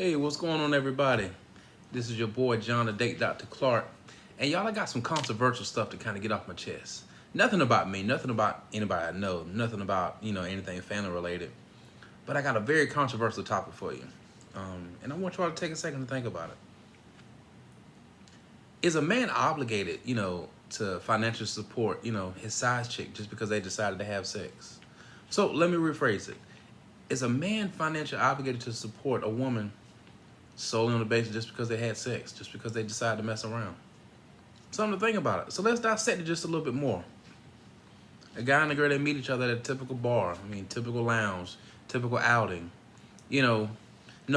Hey, what's going on, everybody? This is your boy John, the Date Dr. Clark. And y'all, I got some controversial stuff to kind of get off my chest. Nothing about me, nothing about anybody I know, nothing about, anything family related. But I got a very controversial topic for you. And I want y'all to take a second to think about it. Is a man obligated, to financial support, his side chick just because they decided to have sex? So let me rephrase it. Is a man financially obligated to support a woman solely on the basis just because they had sex, just because they decided to mess around? Something to think about it. So let's dissect it just a little bit more. A guy and a girl, they meet each other at a typical bar. Typical lounge, typical outing. No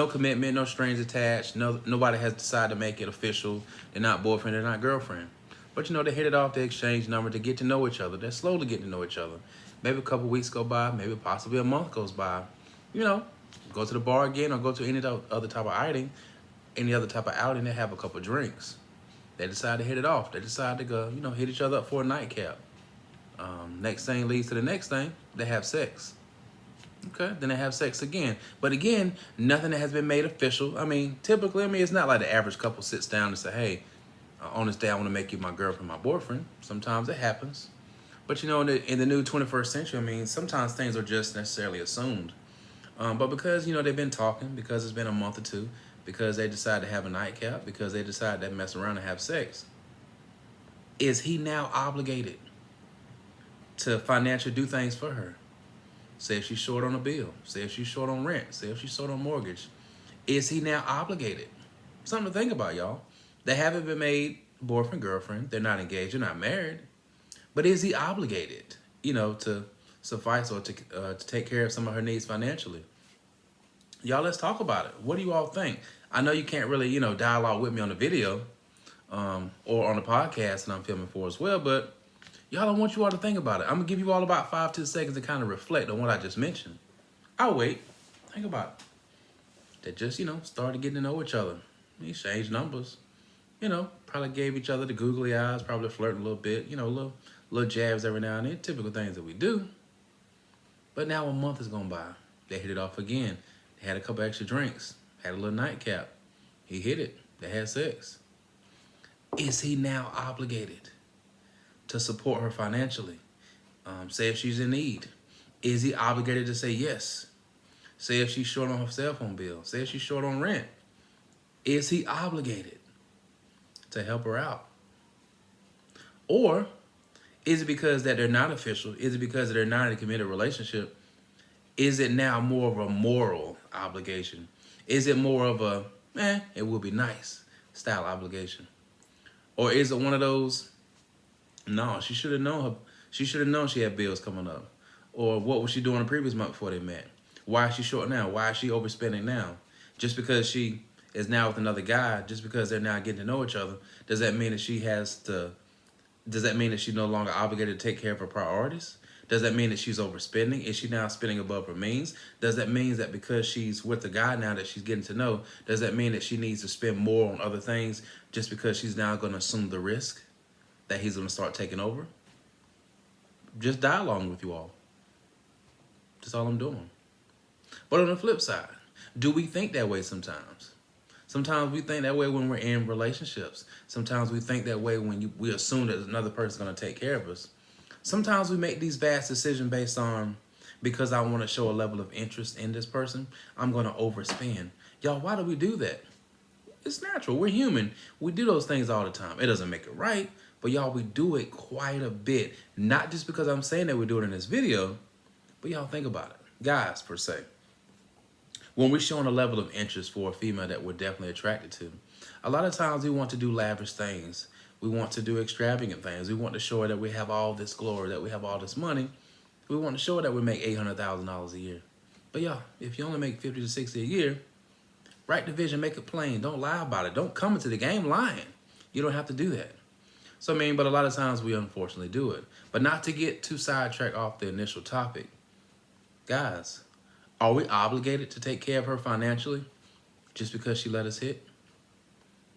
commitment, no strings attached. Nobody has decided to make it official. They're not boyfriend, they're not girlfriend. But they hit it off, they exchange numbers to get to know each other. They're slowly getting to know each other. Maybe a couple weeks go by, maybe possibly a month goes by. Go to the bar again or go to any other type of outing, they have a couple drinks. They decide to hit it off. They decide to go, hit each other up for a nightcap. Next thing leads to the next thing. They have sex. Okay, then they have sex again. But again, nothing that has been made official. Typically, it's not like the average couple sits down and say, hey, on this day, I want to make you my girlfriend, my boyfriend. Sometimes it happens. But in the new 21st century, sometimes things are just necessarily assumed. But because, they've been talking, because it's been a month or two, because they decide to have a nightcap, because they decide to mess around and have sex, is he now obligated to financially do things for her? Say if she's short on a bill, say if she's short on rent, say if she's short on mortgage. Is he now obligated? Something to think about, y'all. They haven't been made boyfriend, girlfriend. They're not engaged, they're not married. But is he obligated, to suffice or to take care of some of her needs financially? Y'all, let's talk about it. What do you all think? I know you can't really, dialogue with me on the video or on the podcast that I'm filming for as well, but y'all, I want you all to think about it. I'm going to give you all about 5-10 seconds to kind of reflect on what I just mentioned. I'll wait. Think about it. They just, started getting to know each other. They exchanged numbers. Probably gave each other the googly eyes, probably flirting a little bit, little jabs every now and then, typical things that we do. But now a month has gone by. They hit it off again. They had a couple extra drinks, had a little nightcap. He hit it. They had sex. Is he now obligated to support her financially? Say if she's in need. Is he obligated to say yes? Say if she's short on her cell phone bill. Say if she's short on rent. Is he obligated to help her out? Or is it because that they're not official? Is it because they're not in a committed relationship? Is it now more of a moral obligation? Is it more of a, it would be nice style obligation? Or is it one of those, no, she should have known she had bills coming up. Or what was she doing the previous month before they met? Why is she short now? Why is she overspending now? Just because she is now with another guy, just because they're now getting to know each other, does that mean that she's no longer obligated to take care of her priorities? Does that mean that she's overspending? Is she now spending above her means? Does that mean that because she's with the guy now that she's getting to know, does that mean that she needs to spend more on other things just because she's now going to assume the risk that he's going to start taking over? Just dialoguing with you all. That's all I'm doing. But on the flip side, do we think that way sometimes? Sometimes we think that way when we're in relationships. Sometimes we think that way when we assume that another person's going to take care of us. Sometimes we make these vast decisions based on, because I want to show a level of interest in this person, I'm going to overspend. Y'all, why do we do that? It's natural. We're human. We do those things all the time. It doesn't make it right, but y'all, we do it quite a bit. Not just because I'm saying that we do it in this video, but y'all think about it. Guys, per se. When we're showing a level of interest for a female that we're definitely attracted to, a lot of times we want to do lavish things. We want to do extravagant things. We want to show her that we have all this glory, that we have all this money. We want to show her that we make $800,000 a year. But y'all, if you only make 50 to 60 a year, write the vision, make it plain. Don't lie about it. Don't come into the game lying. You don't have to do that. So, but a lot of times we unfortunately do it. But not to get too sidetracked off the initial topic. Guys, are we obligated to take care of her financially just because she let us hit?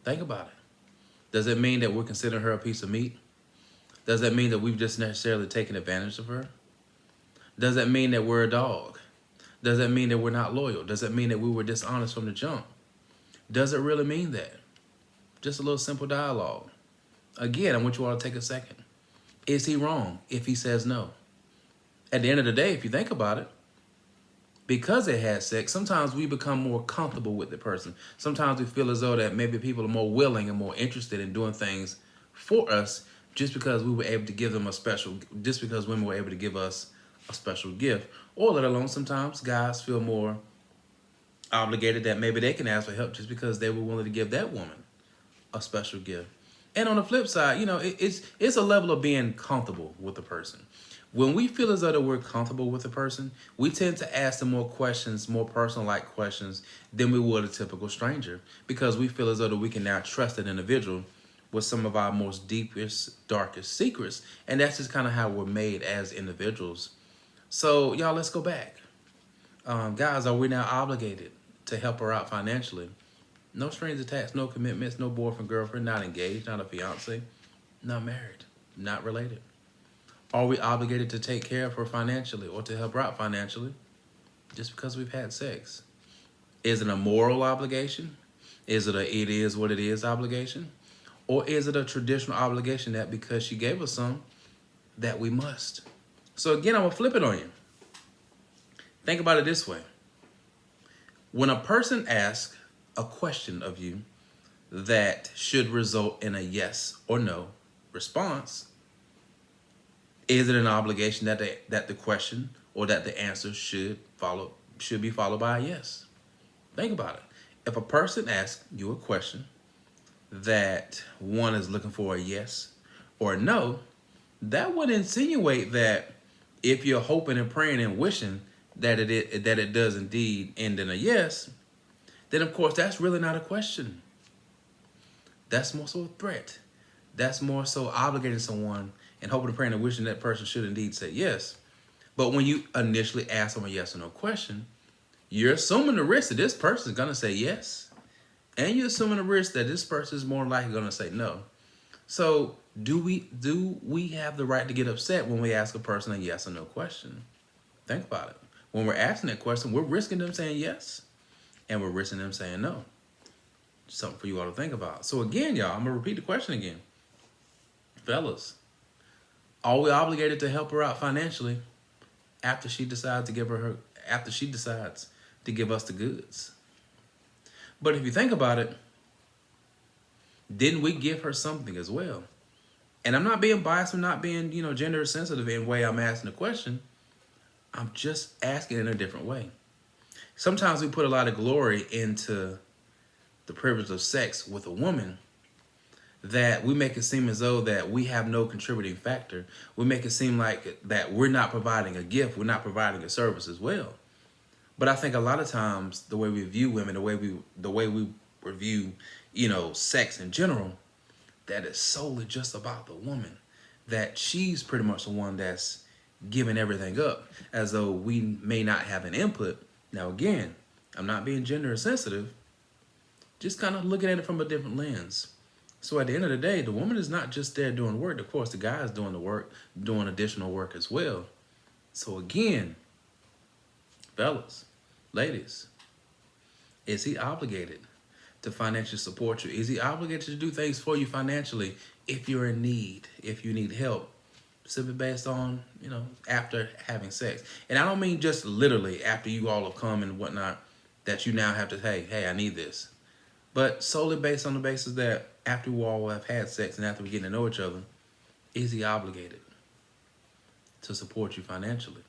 Think about it. Does it mean that we're considering her a piece of meat? Does that mean that we've just necessarily taken advantage of her? Does that mean that we're a dog? Does that mean that we're not loyal? Does that mean that we were dishonest from the jump? Does it really mean that? Just a little simple dialogue. Again, I want you all to take a second. Is he wrong if he says no? At the end of the day, if you think about it, because they had sex, sometimes we become more comfortable with the person. Sometimes we feel as though that maybe people are more willing and more interested in doing things for us just because we were able to give them just because women were able to give us a special gift. Or let alone sometimes guys feel more obligated that maybe they can ask for help just because they were willing to give that woman a special gift. And on the flip side, it's a level of being comfortable with the person. When we feel as though that we're comfortable with a person, we tend to ask them more questions, more personal-like questions than we would a typical stranger, because we feel as though that we can now trust an individual with some of our most deepest, darkest secrets. And that's just kind of how we're made as individuals. So, y'all, let's go back. Guys, are we now obligated to help her out financially? No strings attached, no commitments, no boyfriend, girlfriend, not engaged, not a fiance, not married, not related. Are we obligated to take care of her financially or to help her out financially just because we've had sex? Is it a moral obligation? Is it it is what it is obligation? Or is it a traditional obligation that because she gave us some, that we must? So again, I'm going to flip it on you. Think about it this way. When a person asks a question of you that should result in a yes or no response, is it an obligation that the question or that the answer should be followed by a yes? Think about it. If a person asks you a question that one is looking for a yes or a no, that would insinuate that if you're hoping and praying and wishing that it does indeed end in a yes, then of course that's really not a question. That's more so a threat. That's more so obligating someone and hoping and praying and wishing that person should indeed say yes. But when you initially ask them a yes or no question, you're assuming the risk that this person is going to say yes. And you're assuming the risk that this person is more likely going to say no. So do we have the right to get upset when we ask a person a yes or no question? Think about it. When we're asking that question, we're risking them saying yes and we're risking them saying no. Something for you all to think about. So again, y'all, I'm going to repeat the question again. Fellas, are we obligated to help her out financially after she decides to give us the goods? But if you think about it, didn't we give her something as well? And I'm not being biased, I'm not being, gender sensitive in the way I'm asking the question. I'm just asking in a different way. Sometimes we put a lot of glory into the privilege of sex with a woman that we make it seem as though that we have no contributing factor. We make it seem like that we're not providing a gift, we're not providing a service as well. But I think a lot of times the way we view women, the way we review, sex in general, that is solely just about the woman. That she's pretty much the one that's giving everything up, as though we may not have an input. Now again, I'm not being gender sensitive, just kind of looking at it from a different lens. So at the end of the day, the woman is not just there doing work. Of course, the guy is doing the work, doing additional work as well. So again, fellas, ladies, is he obligated to financially support you? Is he obligated to do things for you financially if you're in need, if you need help, simply based on, after having sex? And I don't mean just literally after you all have come and whatnot, that you now have to, hey, I need this. But solely based on the basis that after we all have had sex and after we get to know each other, is he obligated to support you financially?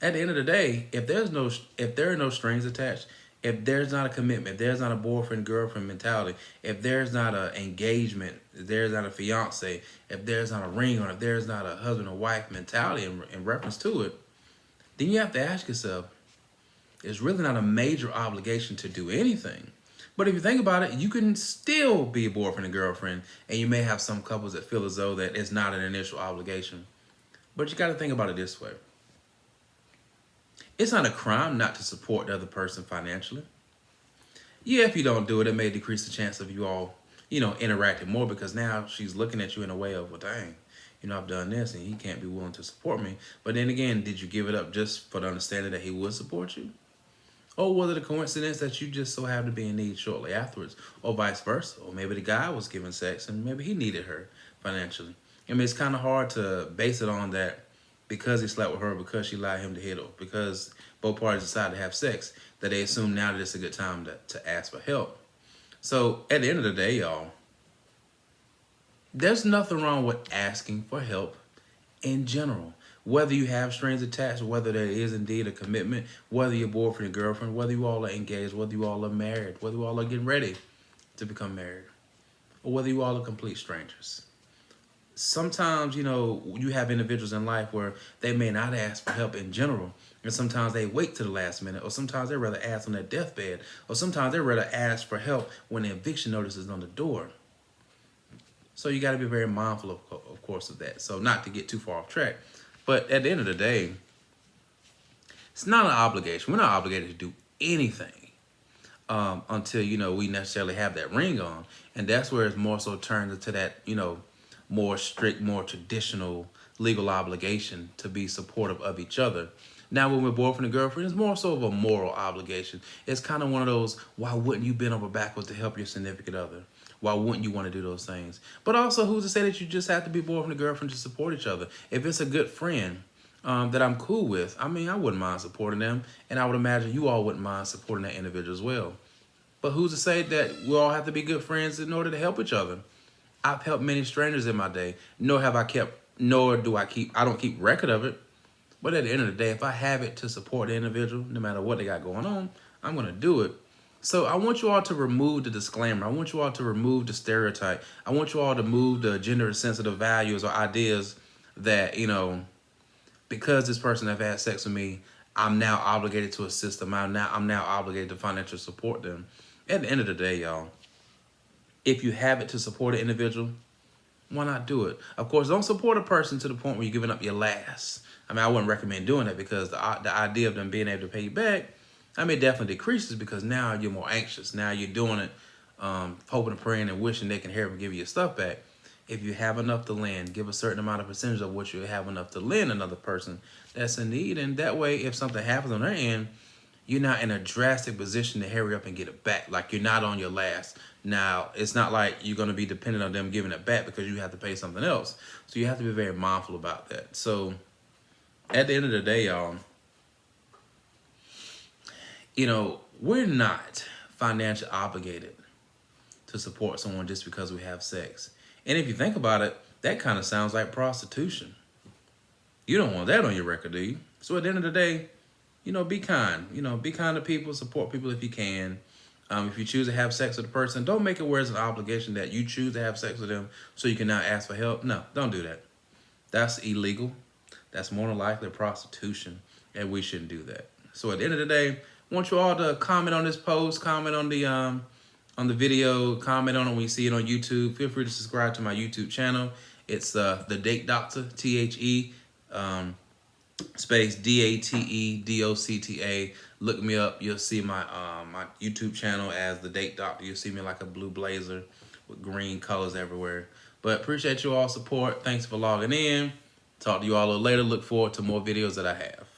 At the end of the day, if there are no strings attached, if there's not a commitment, if there's not a boyfriend-girlfriend mentality, if there's not an engagement, if there's not a fiance, if there's not a ring, or if there's not a husband or wife mentality in reference to it, then you have to ask yourself, it's really not a major obligation to do anything. But if you think about it, you can still be a boyfriend and girlfriend, and you may have some couples that feel as though that it's not an initial obligation. But you got to think about it this way. It's not a crime not to support the other person financially. Yeah, if you don't do it, it may decrease the chance of you all, interacting more, because now she's looking at you in a way of, well, dang, I've done this and he can't be willing to support me. But then again, did you give it up just for the understanding that he would support you? Or was it a coincidence that you just so happened to be in need shortly afterwards? Or vice versa. Or maybe the guy was giving sex and maybe he needed her financially. I mean, it's kind of hard to base it on that because he slept with her, because she allowed him to hit her, because both parties decided to have sex, that they assume now that it's a good time to ask for help. So at the end of the day, y'all, there's nothing wrong with asking for help in general. Whether you have strings attached, whether there is indeed a commitment, whether you're boyfriend and girlfriend, whether you all are engaged, whether you all are married, whether you all are getting ready to become married, or whether you all are complete strangers. Sometimes, you have individuals in life where they may not ask for help in general, and sometimes they wait to the last minute, or sometimes they rather ask on their deathbed, or sometimes they rather ask for help when the eviction notice is on the door. So you got to be very mindful, of course, of that. So not to get too far off track, but at the end of the day, it's not an obligation. We're not obligated to do anything until, we necessarily have that ring on. And that's where it's more so turned into that, more strict, more traditional legal obligation to be supportive of each other. Now, when we're boyfriend and girlfriend, it's more so of a moral obligation. It's kind of one of those, why wouldn't you bend over backwards to help your significant other? Why wouldn't you want to do those things? But also, who's to say that you just have to be boyfriend and girlfriend to support each other? If it's a good friend that I'm cool with, I wouldn't mind supporting them. And I would imagine you all wouldn't mind supporting that individual as well. But who's to say that we all have to be good friends in order to help each other? I've helped many strangers in my day, nor do I don't keep record of it. But at the end of the day, if I have it to support the individual, no matter what they got going on, I'm going to do it. So I want you all to remove the disclaimer. I want you all to remove the stereotype. I want you all to move the gender sensitive values or ideas that, because this person have had sex with me, I'm now obligated to assist them. I'm now obligated to financially support them. At the end of the day, y'all, if you have it to support an individual, why not do it? Of course, don't support a person to the point where you're giving up your last. I wouldn't recommend doing that because the idea of them being able to pay you back, it definitely decreases because now you're more anxious. Now you're doing it, hoping and praying and wishing they can help and give you your stuff back. If you have enough to lend, give a certain amount of percentage of what you have enough to lend another person that's in need. And that way, if something happens on their end, you're not in a drastic position to hurry up and get it back. Like you're not on your last. Now, it's not like you're going to be dependent on them giving it back because you have to pay something else. So you have to be very mindful about that. So at the end of the day, y'all, we're not financially obligated to support someone just because we have sex. And if you think about it, that kind of sounds like prostitution. You don't want that on your record, do you? So at the end of the day, be kind. Be kind to people, support people if you can. If you choose to have sex with a person, don't make it where it's an obligation that you choose to have sex with them so you can now ask for help. No, don't do that. That's illegal. That's more than likely prostitution, and we shouldn't do that. So at the end of the day, I want you all to comment on this post, comment on the video, comment on it when you see it on YouTube. Feel free to subscribe to my YouTube channel. It's the Date Doctor, THE, space DATEDOCTA. Look me up. You'll see my my YouTube channel as the Date Doctor. You'll see me like a blue blazer with green colors everywhere. But appreciate you all support. Thanks for logging in. Talk to you all a little later. Look forward to more videos that I have.